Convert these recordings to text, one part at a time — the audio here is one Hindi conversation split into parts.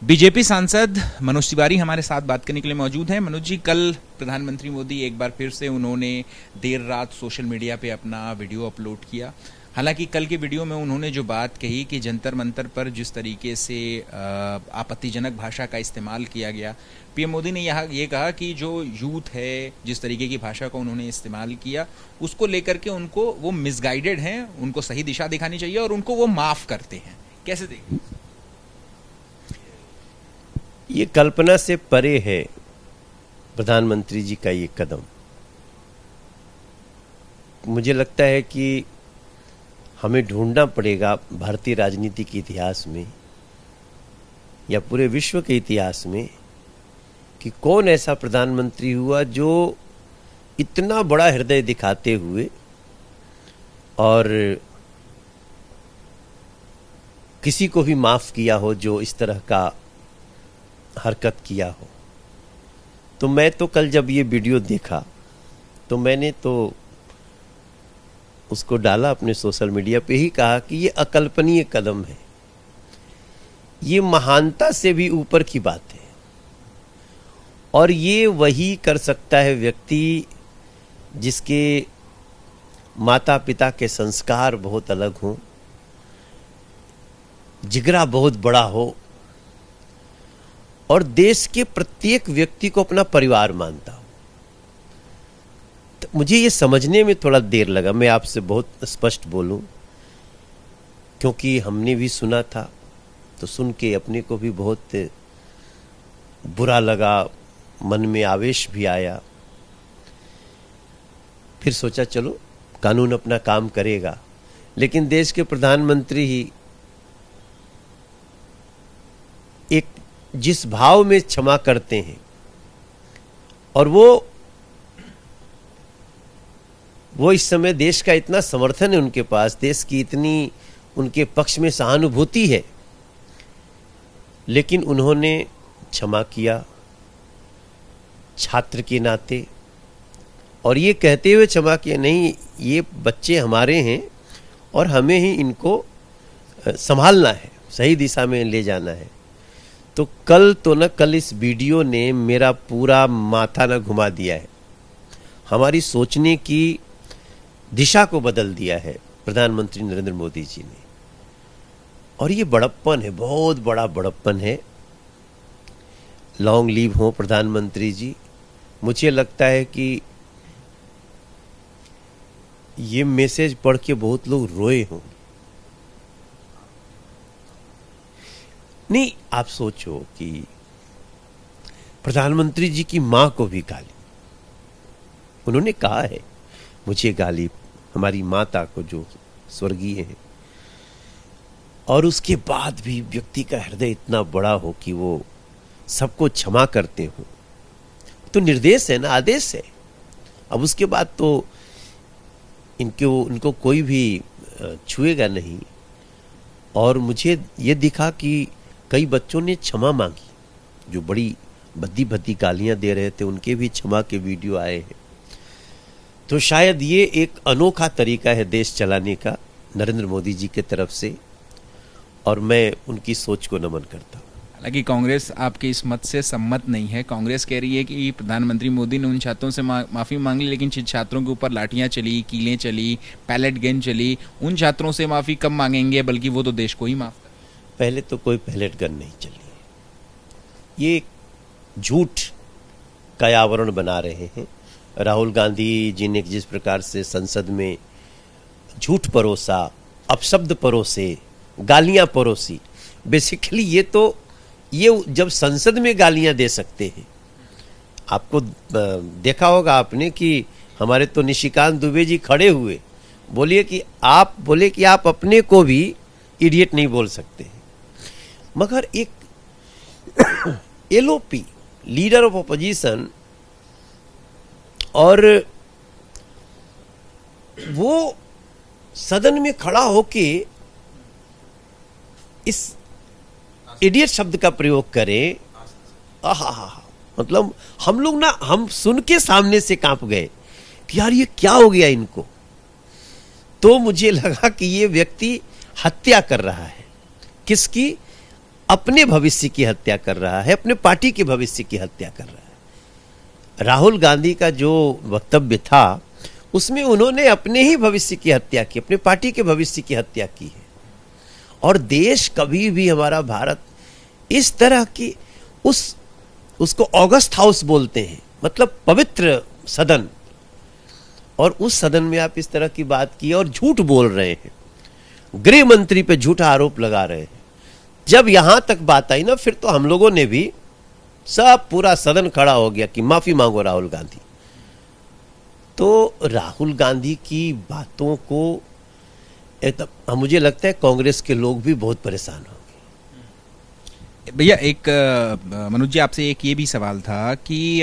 बीजेपी सांसद मनोज तिवारी हमारे साथ बात करने के लिए मौजूद हैं। मनोज जी, कल प्रधानमंत्री मोदी एक बार फिर से उन्होंने देर रात सोशल मीडिया पे अपना वीडियो अपलोड किया। हालांकि कल के वीडियो में उन्होंने जो बात कही कि जंतर मंतर पर जिस तरीके से आपत्तिजनक भाषा का इस्तेमाल किया गया, पीएम मोदी ने ये कहा कि जो यूथ है, जिस तरीके की भाषा का उन्होंने इस्तेमाल किया, उसको लेकर के उनको वो मिसगाइडेड हैं, उनको सही दिशा दिखानी चाहिए और उनको वो माफ़ करते हैं। कैसे देखें? ये कल्पना से परे है प्रधानमंत्री जी का ये कदम। मुझे लगता है कि हमें ढूंढना पड़ेगा भारतीय राजनीति के इतिहास में या पूरे विश्व के इतिहास में कि कौन ऐसा प्रधानमंत्री हुआ जो इतना बड़ा हृदय दिखाते हुए और किसी को भी माफ किया हो जो इस तरह का हरकत किया हो। तो मैं तो कल जब ये वीडियो देखा तो मैंने तो उसको डाला अपने सोशल मीडिया पे, ही कहा कि ये अकल्पनीय कदम है, ये महानता से भी ऊपर की बात है और ये वही कर सकता है व्यक्ति जिसके माता पिता के संस्कार बहुत अलग हों, जिगरा बहुत बड़ा हो और देश के प्रत्येक व्यक्ति को अपना परिवार मानता हो। तो मुझे ये समझने में थोड़ा देर लगा, मैं आपसे बहुत स्पष्ट बोलूं, क्योंकि हमने भी सुना था तो सुन के अपने को भी बहुत बुरा लगा, मन में आवेश भी आया। फिर सोचा चलो कानून अपना काम करेगा, लेकिन देश के प्रधानमंत्री ही एक जिस भाव में क्षमा करते हैं और वो इस समय देश का इतना समर्थन है उनके पास, देश की इतनी उनके पक्ष में सहानुभूति है, लेकिन उन्होंने क्षमा किया छात्र के नाते और ये कहते हुए क्षमा किया, नहीं ये बच्चे हमारे हैं और हमें ही इनको संभालना है, सही दिशा में ले जाना है। तो कल इस वीडियो ने मेरा पूरा माथा न घुमा दिया है, हमारी सोचने की दिशा को बदल दिया है प्रधानमंत्री नरेंद्र मोदी जी ने। और ये बड़प्पन है, बहुत बड़ा बड़प्पन है। लॉन्ग लीव हो प्रधानमंत्री जी। मुझे लगता है कि ये मैसेज पढ़ के बहुत लोग रोए होंगे। नहीं, आप सोचो कि प्रधानमंत्री जी की मां को भी गाली, उन्होंने कहा है मुझे गाली, हमारी माता को जो स्वर्गीय है, और उसके बाद भी व्यक्ति का हृदय इतना बड़ा हो कि वो सबको क्षमा करते हो, तो निर्देश है ना, आदेश है। अब उसके बाद तो इनको कोई भी छुएगा नहीं। और मुझे ये दिखा कि कई बच्चों ने क्षमा मांगी, जो बड़ी भद्दी भद्दी गालियां दे रहे थे उनके भी क्षमा के वीडियो आए हैं। तो शायद ये एक अनोखा तरीका है देश चलाने का नरेंद्र मोदी जी की तरफ से, और मैं उनकी सोच को नमन करता हूँ। हालांकि कांग्रेस आपके इस मत से सम्मत नहीं है। कांग्रेस कह रही है कि प्रधानमंत्री मोदी ने उन छात्रों से माफ़ी मांग ली, लेकिन जिन छात्रों के ऊपर लाठियां चली, कीलें चली, पैलेट गन चली, उन छात्रों से माफ़ी कब मांगेंगे, बल्कि वो तो देश को ही माफ। पहले तो कोई पैलेट गन नहीं चली, ये झूठ का आवरण बना रहे हैं। राहुल गांधी जी ने जिस प्रकार से संसद में झूठ परोसा, अपशब्द परोसे, गालियां परोसी, बेसिकली ये जब संसद में गालियां दे सकते हैं, आपको देखा होगा आपने कि हमारे तो निशिकांत दुबे जी खड़े हुए बोले कि आप अपने को भी इडियट नहीं बोल सकते, मगर एक एलओपी लीडर ऑफ अपोजिशन, और वो सदन में खड़ा होके इस इडियट शब्द का प्रयोग करे, मतलब हम लोग हम सुन के सामने से कांप गए कि यार ये क्या हो गया इनको। तो मुझे लगा कि ये व्यक्ति हत्या कर रहा है, किसकी? अपने भविष्य की हत्या कर रहा है, अपने पार्टी के भविष्य की हत्या कर रहा है। राहुल गांधी का जो वक्तव्य था उसमें उन्होंने अपने ही भविष्य की हत्या की, अपने पार्टी के भविष्य की हत्या की है। और देश कभी भी, हमारा भारत इस तरह की उसको ऑगस्ट हाउस बोलते हैं, मतलब पवित्र सदन, और उस सदन में आप इस तरह की बात की और झूठ बोल रहे हैं, गृह मंत्री पे झूठा आरोप लगा रहे हैं। जब यहां तक बात आई ना, फिर तो हम लोगों ने भी, सब पूरा सदन खड़ा हो गया कि माफी मांगो राहुल गांधी। तो राहुल गांधी की बातों को मुझे लगता है कांग्रेस के लोग भी बहुत परेशान होंगे। भैया एक मनोज जी, आपसे एक ये भी सवाल था कि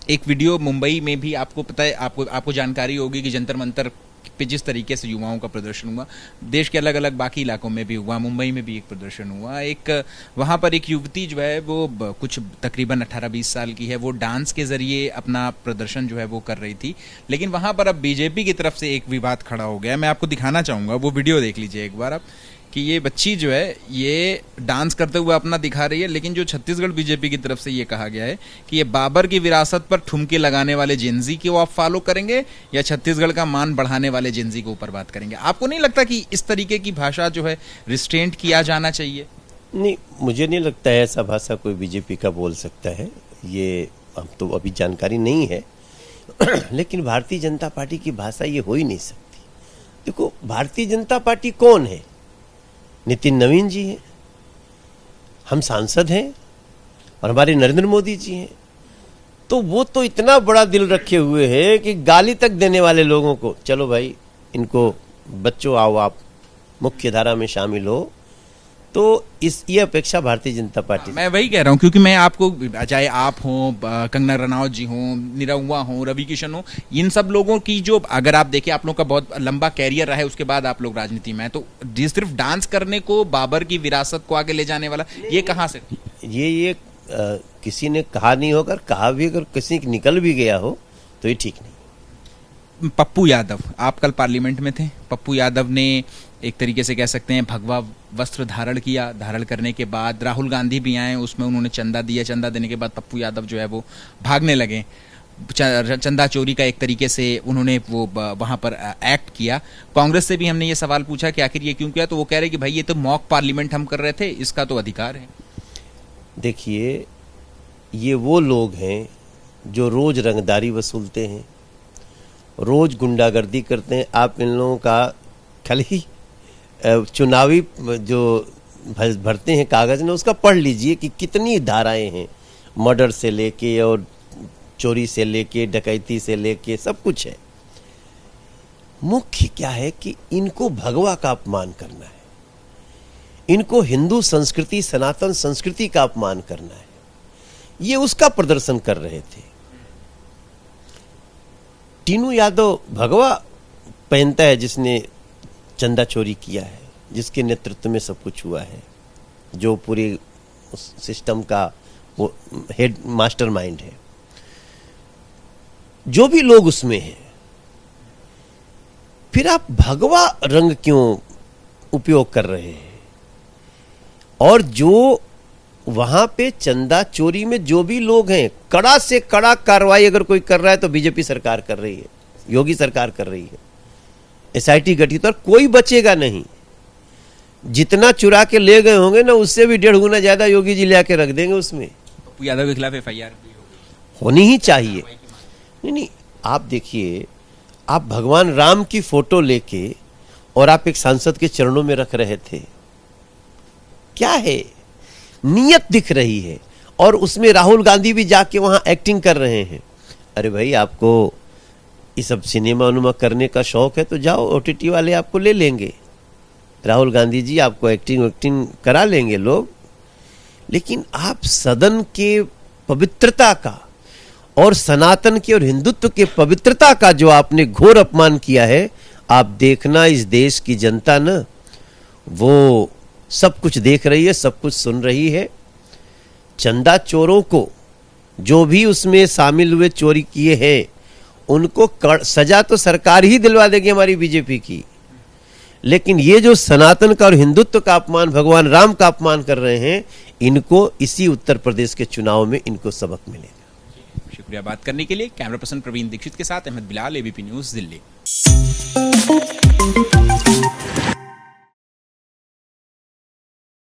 एक वीडियो मुंबई में भी, आपको पता है, आपको जानकारी होगी कि जंतर मंतर पे जिस तरीके से युवाओं का प्रदर्शन हुआ, देश के अलग अलग बाकी इलाकों में भी हुआ, मुंबई में भी एक प्रदर्शन हुआ। एक वहां पर एक युवती जो है वो कुछ तकरीबन 18-20 साल की है, वो डांस के जरिए अपना प्रदर्शन जो है वो कर रही थी। लेकिन वहां पर अब बीजेपी की तरफ से एक विवाद खड़ा हो गया। मैं आपको दिखाना चाहूंगा, वो वीडियो देख लीजिए एक बार आप, कि ये बच्ची जो है ये डांस करते हुए अपना दिखा रही है। लेकिन जो छत्तीसगढ़ बीजेपी की तरफ से ये कहा गया है कि ये बाबर की विरासत पर ठुमके लगाने वाले जेनजी को आप फॉलो करेंगे या छत्तीसगढ़ का मान बढ़ाने वाले जेनजी के ऊपर बात करेंगे। आपको नहीं लगता कि इस तरीके की भाषा जो है रिस्ट्रेंट किया जाना चाहिए? नहीं, मुझे नहीं लगता है ऐसा भाषा कोई बीजेपी का बोल सकता है। ये हम तो अभी जानकारी नहीं है लेकिन भारतीय जनता पार्टी की भाषा ये हो ही नहीं सकती। देखो, भारतीय जनता पार्टी कौन है? नितिन नवीन जी हैं, हम सांसद हैं, और हमारे नरेंद्र मोदी जी हैं। तो वो तो इतना बड़ा दिल रखे हुए हैं कि गाली तक देने वाले लोगों को, चलो भाई इनको बच्चों आओ आप मुख्य धारा में शामिल हो, तो ये अपेक्षा भारतीय जनता पार्टी। मैं वही कह रहा हूँ, क्योंकि मैं आपको, चाहे आप हों, कंगना रनौत जी हों, निरहुआ हों, रवि किशन हो, इन सब लोगों की जो, अगर आप देखिए, आप लोग का बहुत लंबा कैरियर रहा है, उसके बाद आप लोग राजनीति में हैं, तो सिर्फ डांस करने को, बाबर की विरासत को आगे ले जाने वाला, ये कहाँ से? ये किसी ने कहा नहीं हो, अगर कहा भी, अगर किसी निकल भी गया हो तो ये ठीक नहीं। पप्पू यादव, आप कल पार्लियामेंट में थे, पप्पू यादव ने एक तरीके से कह सकते हैं भगवा वस्त्र धारण किया। धारण करने के बाद राहुल गांधी भी आए, उसमें उन्होंने चंदा दिया। चंदा देने के बाद पप्पू यादव जो है वो भागने लगे। चंदा चोरी का एक तरीके से उन्होंने वो वहां पर एक्ट किया। कांग्रेस से भी हमने ये सवाल पूछा कि आखिर ये क्यों किया, तो वो कह रहे कि भाई ये तो मॉक पार्लियामेंट हम कर रहे थे, इसका तो अधिकार है। देखिए, ये वो लोग हैं जो रोज रंगदारी वसूलते हैं, रोज गुंडागर्दी करते हैं। आप इन लोगों का खाली चुनावी जो भरते हैं कागज में, उसका पढ़ लीजिए कि कितनी धाराएं हैं, मर्डर से लेके और चोरी से लेके, डकैती से लेके, सब कुछ है। मुख्य क्या है कि इनको भगवा का अपमान करना है, इनको हिंदू संस्कृति, सनातन संस्कृति का अपमान करना है। ये उसका प्रदर्शन कर रहे थे। टीनू यादव भगवा पहनता है, जिसने चंदा चोरी किया है, जिसके नेतृत्व में सब कुछ हुआ है, जो पूरे सिस्टम का वो हेड मास्टरमाइंड है। जो भी लोग उसमें हैं, फिर आप भगवा रंग क्यों उपयोग कर रहे हैं? और जो वहां पे चंदा चोरी में जो भी लोग हैं, कड़ा से कड़ा कार्रवाई अगर कोई कर रहा है तो बीजेपी सरकार कर रही है, योगी सरकार कर रही है। एसआईटी गठित, और कोई बचेगा नहीं। जितना चुरा के ले गए होंगे ना, उससे भी 1.5 गुना ज्यादा योगी जी ले आके रख देंगे उसमें। पप्पू यादव के खिलाफ एफआईआर होनी ही चाहिए। नहीं, आप देखिए, आप भगवान राम की फोटो लेके और आप एक सांसद के चरणों में रख रहे थे, क्या है? नियत दिख रही है। और उसमें राहुल गांधी भी जाके वहां एक्टिंग कर रहे हैं। अरे भाई, आपको ये सब सिनेमा उनुमा करने का शौक है तो जाओ, ओटीटी वाले आपको ले लेंगे, राहुल गांधी जी आपको एक्टिंग करा लेंगे लोग। लेकिन आप सदन के पवित्रता का और सनातन के और हिंदुत्व के पवित्रता का जो आपने घोर अपमान किया है, आप देखना, इस देश की जनता ना वो सब कुछ देख रही है, सब कुछ सुन रही है। चंदा चोरों को, जो भी उसमें शामिल हुए, चोरी किए हैं, उनको सजा तो सरकार ही दिलवा देगी हमारी बीजेपी की। लेकिन ये जो सनातन का और हिंदुत्व का अपमान, भगवान राम का अपमान कर रहे हैं, इनको इसी उत्तर प्रदेश के चुनाव में इनको सबक मिलेगा। शुक्रिया बात करने के लिए। कैमरा पर्सन प्रवीण दीक्षित के साथ अहमद बिलाल, एबीपी न्यूज़, दिल्ली।